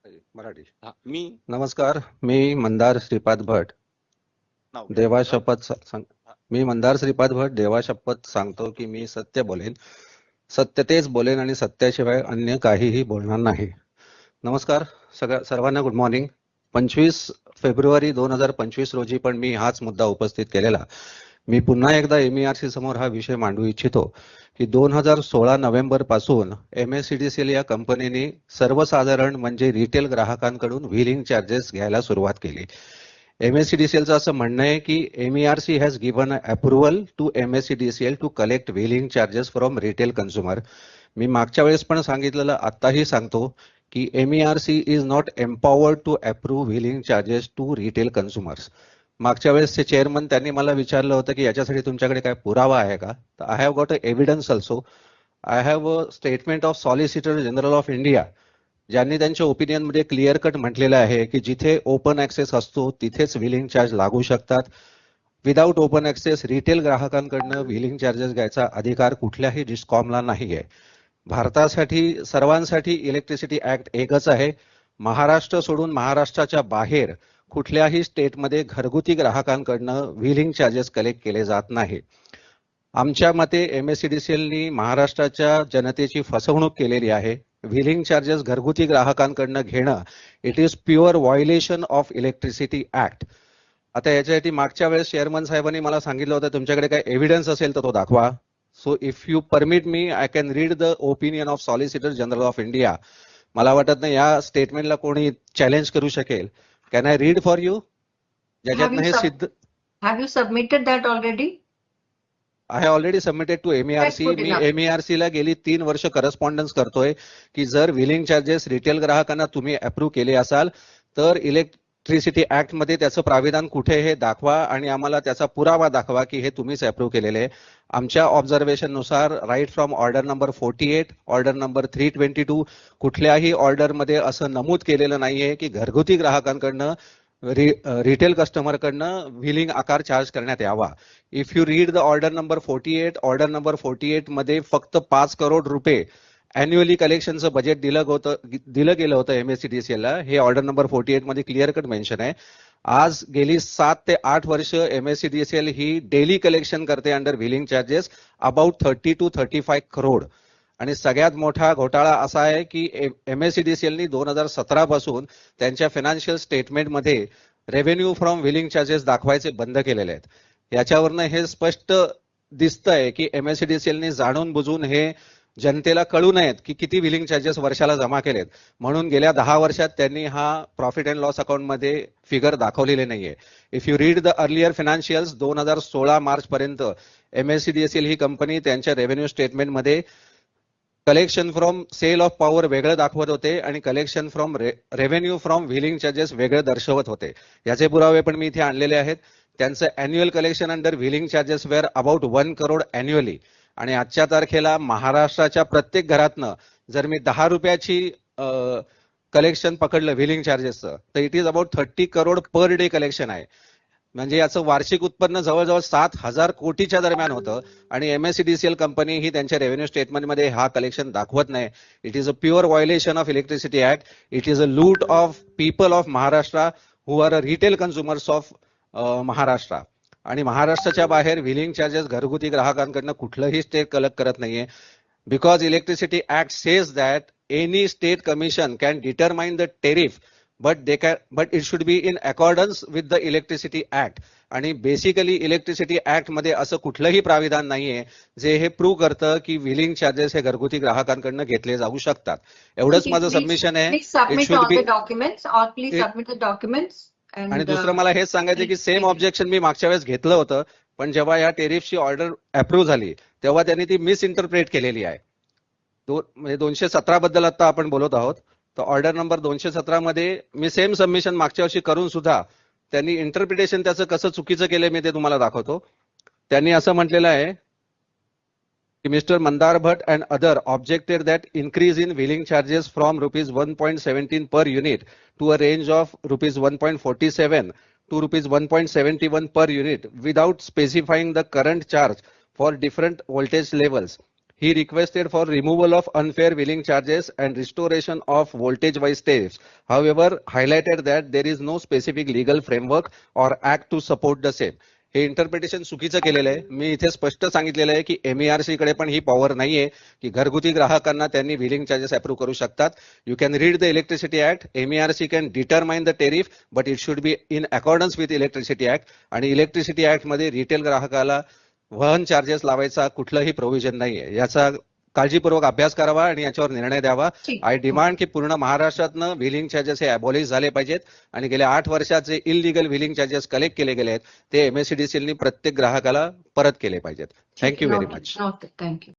मराठी. मी नमस्कार, मी मंदार श्रीपाद भट नाव घ्या देवा तुमचं. शपथ मी मंदार श्रीपाद भट देवा शपथ सांगतो की मी सत्य बोलेन, सत्य तेच बोलेन आणि सत्याशिवाय अन्य काहीही बोलणार नाही. नमस्कार सर्वांना, गुड मॉर्निंग. 25 फेब्रुवारी 2025 रोजी पण मी हाच मुद्दा उपस्थित केलेला. मी पुन्हा एकदा MERC समोर हा विषय मांडू इच्छितो की 2016 नोव्हेंबर पासून MSCDCL या कंपनीने सर्वसाधारण म्हणजे रिटेल ग्राहकांकडून व्हीलिंग चार्जेस घ्यायला सुरुवात केली. MSCDCLचं असं म्हणणं आहे की MERC has given approval to MSCDCL to collect wheeling charges from retail consumer. मी मागच्या वेळेस पण सांगितलेलं, आताही सांगतो की MERC is not empowered to approve wheeling charges to retail consumers. मागच्या वेळेसचे चेअरमन त्यांनी मला विचारलं होतं की याच्यासाठी तुमच्याकडे काय पुरावा आहे का? तर I have got a evidence also. I have a statement of solicitor general of India, ज्यांनी त्यांच्या ओपिनियन मध्ये क्लिअर कट म्हटलेलं आहे की जिथे ओपन ऍक्सेस असतो तिथेच व्हीलिंग चार्ज लागू शकतात. विदाऊट ओपन ऍक्सेस रिटेल ग्राहकांकडनं व्हीलिंग चार्जेस घ्यायचा अधिकार कुठल्याही डिस्कॉमला नाहीये. भारतासाठी सर्वांसाठी इलेक्ट्रिसिटी ऍक्ट एकच आहे. महाराष्ट्र सोडून महाराष्ट्राच्या बाहेर कुठल्याही स्टेटमध्ये घरगुती ग्राहकांकडनं व्हीलिंग चार्जेस कलेक्ट केले जात नाही. आमच्या मते MSCDCLनी महाराष्ट्राच्या जनतेची फसवणूक केलेली आहे. व्हीलिंग चार्जेस घरगुती ग्राहकांकडनं घेणं it is pure violation of electricity act. आता याच्यासाठी मागच्या वेळेस चेअरमन साहेबांनी मला सांगितलं होतं तुमच्याकडे काय एव्हिडन्स असेल तर तो दाखवा. So if you permit me I can read the opinion of solicitor general of India. मला वाटत नाही या स्टेटमेंटला कोणी चॅलेंज करू शकेल. Can I read for you? ज्याच्यातनं हे सिद्ध. Have you submitted that already? I have already submitted to MERC. मी MERC ला गेली 3 वर्ष करस्पॉन्डन्स करतोय की जर व्हीलिंग चार्जेस रिटेल ग्राहकांना तुम्ही अप्रूव्ह केले असाल तर इलेक्ट्रिसिटी ऍक्ट मध्ये त्याचं प्राविधान कुठे हे दाखवा आणि आम्हाला त्याचा पुरावा दाखवा की हे तुम्हीच अप्रूव्ह केलेले आहे. आमच्या ऑब्झर्वेशन नुसार right from order number 48, order number 322 कुठल्याही ऑर्डरमध्ये असं नमूद केलेलं नाहीये की घरगुती ग्राहकांकडनं रिटेल कस्टमरकडनं व्हीलिंग आकार चार्ज करण्यात यावा. If you read the order number 48, order number 48 मध्ये फक्त 5 करोड रुपये अॅन्युअली कलेक्शनचं बजेट दिलं गेलं होतं MSCDCL ला. हे ऑर्डर नंबर 48 मध्ये क्लिअर कट मेन्शन आहे. आज गेली 7 ते 8 वर्ष MSCDCL ही डेली कलेक्शन करते under wheeling charges about 30 to 35 crore. आणि सगळ्यात मोठा घोटाळा असा आहे की MSCDCLनी 2017 पासून त्यांच्या फायनान्शियल स्टेटमेंटमध्ये रेव्हेन्यू फ्रॉम व्हीलिंग चार्जेस दाखवायचे बंद केलेले आहेत. याच्यावरनं हे स्पष्ट दिसतंय की MSCDCLनी जाणून बुजून हे जनतेला कळू नयेत की किती व्हीलिंग चार्जेस वर्षाला जमा केलेत, म्हणून गेल्या 10 वर्षात त्यांनी हा प्रॉफिट अँड लॉस अकाउंटमध्ये फिगर दाखवलेले नाहीये. If you read the earlier financials 2016 March पर्यंत MSCDCL ही कंपनी त्यांच्या रेव्हेन्यू स्टेटमेंटमध्ये collection from sale of power वेगळं दाखवत होते आणि collection from revenue from wheeling charges वेगळं दर्शवत होते. याचे पुरावे पण मी इथे आणलेले आहेत. त्यांचं annual collection under wheeling charges were about 1 crore annually. आणि आजच्या तारखेला महाराष्ट्राच्या प्रत्येक घरातनं जर मी 10 रुपयाची कलेक्शन पकडलं व्हीलिंग चार्जेसचं तर it is about 30 crore per day collection आहे. म्हणजे याचं वार्षिक उत्पन्न जवळजवळ 7,000 कोटीच्या दरम्यान होतं आणि MSCDCL कंपनी ही त्यांच्या रेव्हेन्यू स्टेटमेंटमध्ये हा कलेक्शन दाखवत नाही. It is a pure violation of electricity act. It is a loot of people of Maharashtra who are a retail consumers of Maharashtra. आणि महाराष्ट्राच्या बाहेर व्हीलिंग चार्जेस घरगुती ग्राहकांकडनं कुठलंही स्टेट कलेक्ट करत नाहीये. Because electricity act says that any state commission can determine the tariff but it should be in accordance with the electricity act. आणि basically electricity act मध्ये असं कुठलंही प्राविधान नाहीये जे हे प्रूव्ह करतं की व्हीलिंग चार्जेस हे घरगुती ग्राहकांकडनं घेतले जाऊ शकतात. एवढंच माझं सबमिशन आहे. आणि दुसरं मला हेच सांगायचं की सेम ऑब्जेक्शन मी मागच्या वेळेस घेतलं होतं, पण जेव्हा या टेरिफची ऑर्डर अप्रूव्ह झाली तेव्हा त्यांनी ती मिसइंटरप्रेट केलेली आहे. म्हणजे 217 बद्दल आता आपण बोलत आहोत. तर ऑर्डर नंबर 217 मध्ये मी सेम सबमिशन मागच्या वर्षी करून सुद्धा त्यांनी इंटरप्रिटेशन त्याचं कसं चुकीचं केलंय मी ते तुम्हाला दाखवतो. त्यांनी असं म्हटलेलं आहे की mister Mandar Bhat and other objected that increase in wheeling charges from ₹1.17 per unit to a range of ₹1.47 to ₹1.71 per unit without specifying the current charge for different voltage levels. he requested for removal of unfair billing charges and restoration of voltage-wise tariffs. However, highlighted that there is no specific legal framework or act to support the same. हे interpretation चुकीचं केलेलं आहे. मी इथे स्पष्ट सांगितलेलं आहे की MERC कडे पण ही पॉवर नाहीये की घरगुती ग्राहकांना त्यांनी बिलिंग चार्जेस अप्रूव्ह करू शकतात. You can read the electricity act. MERC can determine the tariff but it should be in accordance with electricity act. आणि इलेक्ट्रिसिटी ऍक्ट मध्ये रिटेल ग्राहकाला वहन चार्जेस लावायचा कुठलंही प्रोव्हिजन नाहीये. याचा काळजीपूर्वक अभ्यास करावा आणि याच्यावर निर्णय द्यावा. आय डिमांड की पूर्ण महाराष्ट्रातनं व्हिलिंग चार्जेस हे अबॉलिश झाले पाहिजेत आणि गेल्या 8 वर्षात जे इलिगल व्हिलिंग चार्जेस कलेक्ट केले गेले आहेत ते MSEDCL नी प्रत्येक ग्राहकाला परत केले पाहिजेत. Thank you very much. थँक्यू.